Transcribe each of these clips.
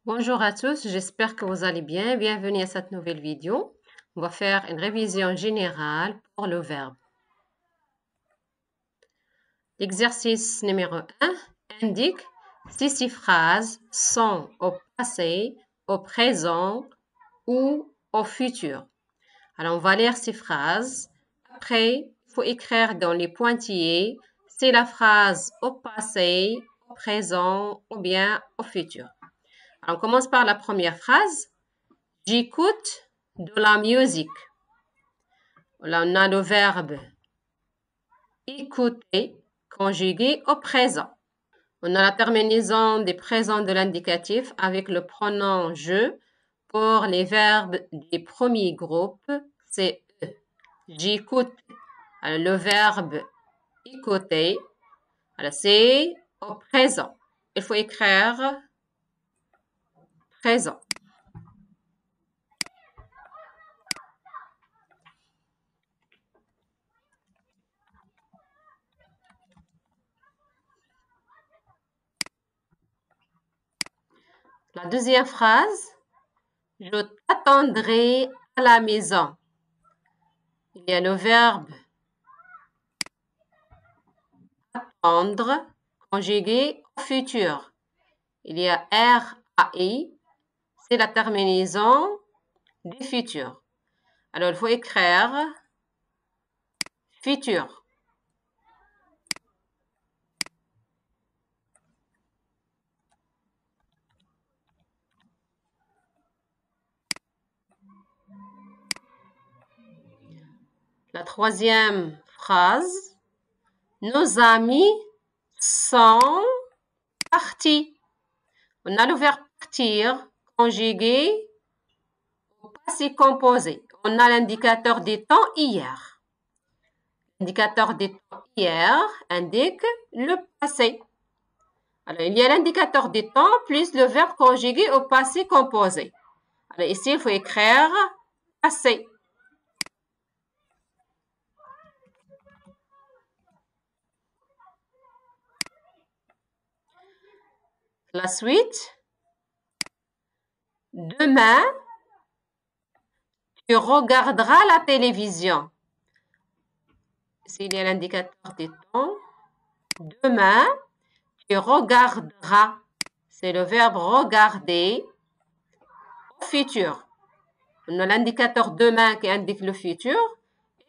Bonjour à tous, j'espère que vous allez bien. Bienvenue à cette nouvelle vidéo. On va faire une révision générale pour le verbe. L'exercice numéro 1 indique si ces phrases sont au passé, au présent ou au futur. Alors, on va lire ces phrases. Après, il faut écrire dans les pointillés si la phrase au passé, au présent ou bien au futur. Alors, on commence par la première phrase. J'écoute de la musique. Là, on a le verbe écouter conjugué au présent. On a la terminaison des présents de l'indicatif avec le pronom je pour les verbes des premiers groupes, c'est eux. J'écoute. Alors, le verbe écouter, c'est au présent. Il faut écrire présent. La deuxième phrase, je t'attendrai à la maison. Il y a le verbe attendre conjugué au futur. Il y a RAI, c'est la terminaison du futur. Alors, il faut écrire futur. La troisième phrase, nos amis sont partis. On a le verbe partir conjugué au passé composé. On a l'indicateur des temps hier. L'indicateur des temps hier indique le passé. Alors, il y a l'indicateur des temps plus le verbe conjugué au passé composé. Alors, ici, il faut écrire passé. La suite, demain, tu regarderas la télévision. Ici, il y a l'indicateur des temps. Demain, tu regarderas. C'est le verbe regarder au futur. On a l'indicateur demain qui indique le futur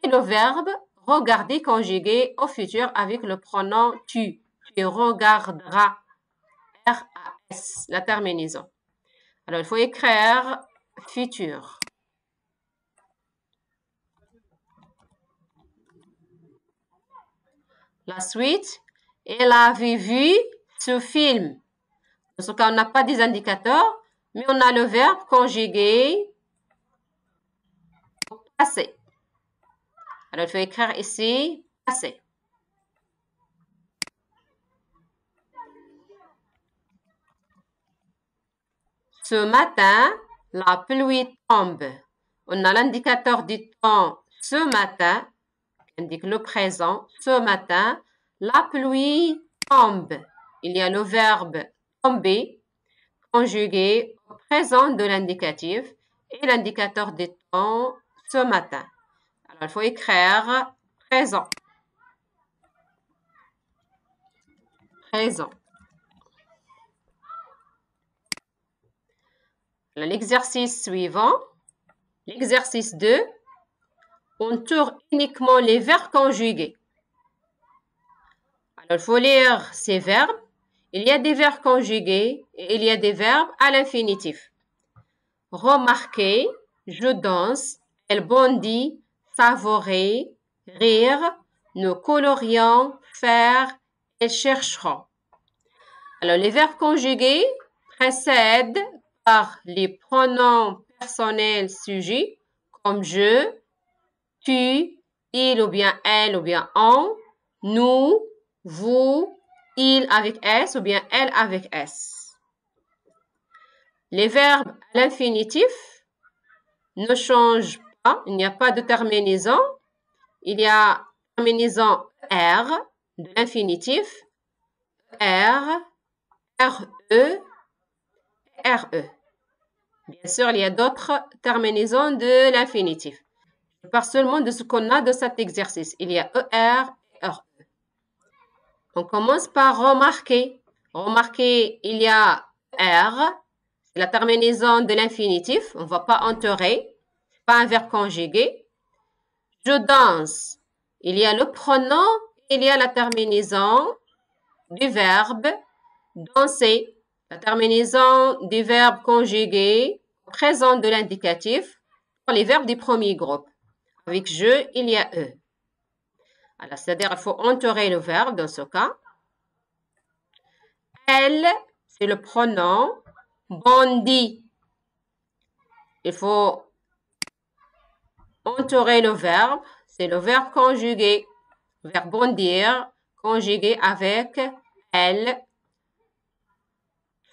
et le verbe regarder conjugué au futur avec le pronom tu. Tu regarderas. RAS, la terminaison. Alors, il faut écrire futur. La suite, elle avait vu ce film. Dans ce cas, on n'a pas des indicateurs, mais on a le verbe conjugué au passé. Alors, il faut écrire ici passé. Ce matin, la pluie tombe. On a l'indicateur du temps ce matin, qui indique le présent. Ce matin, la pluie tombe. Il y a le verbe tomber, conjugué au présent de l'indicatif et l'indicateur du temps ce matin. Alors, il faut écrire présent. Présent. L'exercice suivant, l'exercice 2, on tourne uniquement les verbes conjugués. Alors, il faut lire ces verbes. Il y a des verbes conjugués et il y a des verbes à l'infinitif. Remarquer, je danse, elle bondit, savourer, rire, nous colorions, faire, elles chercheront. Alors, les verbes conjugués précèdent par les pronoms personnels sujets comme je, tu, il ou bien elle ou bien on, nous, vous, il avec S ou bien elle avec S. Les verbes à l'infinitif ne changent pas, il n'y a pas de terminaison. Il y a terminaison R de l'infinitif, R, RE, RE. Bien sûr, il y a d'autres terminaisons de l'infinitif. Je parle seulement de ce qu'on a de cet exercice. Il y a ER et RE. On commence par remarquer. Remarquez, il y a R, c'est la terminaison de l'infinitif. On ne va pas entourer, pas un verbe conjugué. Je danse. Il y a le pronom, il y a la terminaison du verbe danser. La terminaison du verbe conjugué présent de l'indicatif pour les verbes du premier groupe. Avec je, il y a E. Alors, c'est-à-dire qu'il faut entourer le verbe dans ce cas. Elle, c'est le pronom bondit. Il faut entourer le verbe, c'est le verbe conjugué. Le verbe bondir, conjugué avec elle.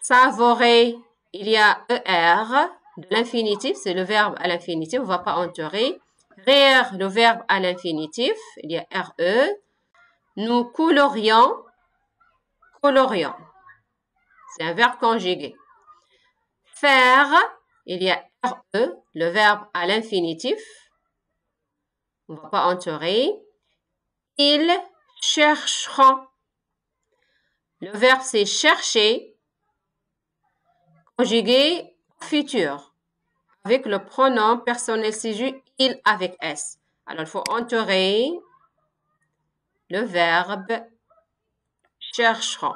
Savourer, il y a ER de l'infinitif, c'est le verbe à l'infinitif, on ne va pas entourer. Rire, le verbe à l'infinitif, il y a RE. Nous colorions, colorions. C'est un verbe conjugué. Faire, il y a RE, le verbe à l'infinitif. On ne va pas entourer. Ils chercheront. Le verbe, c'est chercher, conjugué au futur, avec le pronom personnel CJ, il avec S. Alors, il faut entourer le verbe chercheront.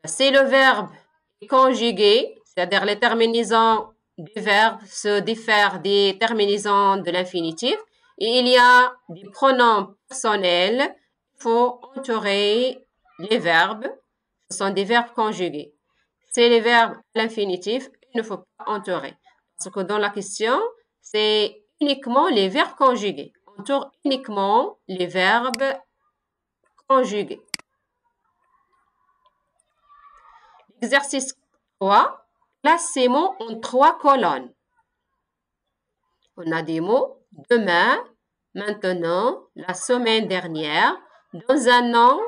C'est le verbe conjugué, c'est-à-dire les terminaisons du verbe se diffèrent des terminaisons de l'infinitif. Et il y a des pronoms personnels. Il faut entourer les verbes. Ce sont des verbes conjugués. C'est les verbes à l'infinitif. Il ne faut pas entourer. Parce que dans la question, c'est uniquement les verbes conjugués. On entoure uniquement les verbes conjugués. Exercice 3. Classe ces mots en 3 colonnes. On a des mots demain, maintenant, la semaine dernière, dans un an,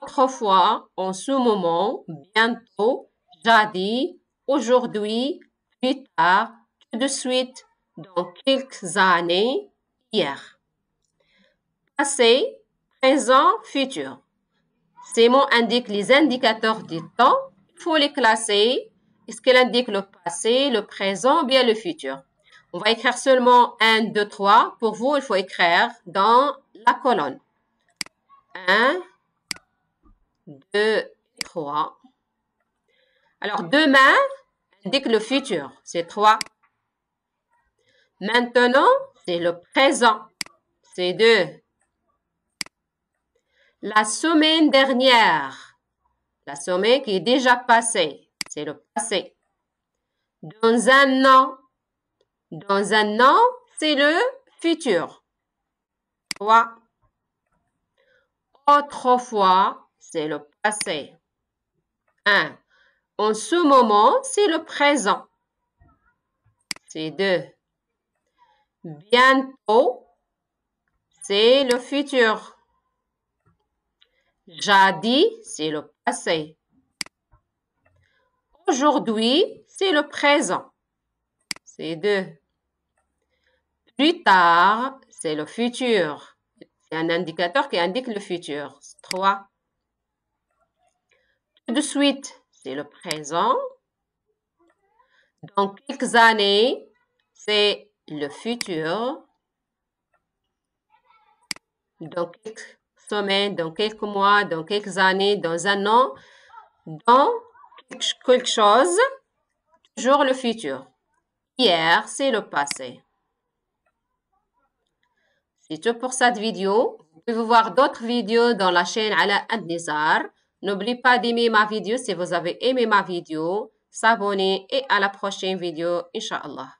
autrefois, en ce moment, bientôt, jadis, aujourd'hui, plus tard, tout de suite, dans quelques années, hier. Passé, présent, futur. Ces mots indiquent les indicateurs du temps. Il faut les classer. Est-ce qu'elle indique le passé, le présent ou bien le futur? On va écrire seulement 1, 2, 3. Pour vous, il faut écrire dans la colonne. 1, 2, 3. Alors, demain indique le futur. C'est 3. Maintenant, c'est le présent. C'est 2. La semaine dernière. La semaine qui est déjà passée. C'est le passé. Dans un an. Dans un an, c'est le futur. 3. Autrefois, c'est le passé. 1. En ce moment, c'est le présent. C'est 2. Bientôt, c'est le futur. Jadis, c'est le passé. Aujourd'hui, c'est le présent. C'est 2. Plus tard, c'est le futur. C'est un indicateur qui indique le futur. 3. Tout de suite, c'est le présent. Dans quelques années, c'est le futur. Dans quelques semaines, dans quelques mois, dans quelques années, dans un an, dans quelque chose, toujours le futur. Hier, c'est le passé. C'est tout pour cette vidéo. Vous pouvez voir d'autres vidéos dans la chaîne Ala An-Nizar. N'oubliez pas d'aimer ma vidéo si vous avez aimé ma vidéo, s'abonner et à la prochaine vidéo, Inch'Allah.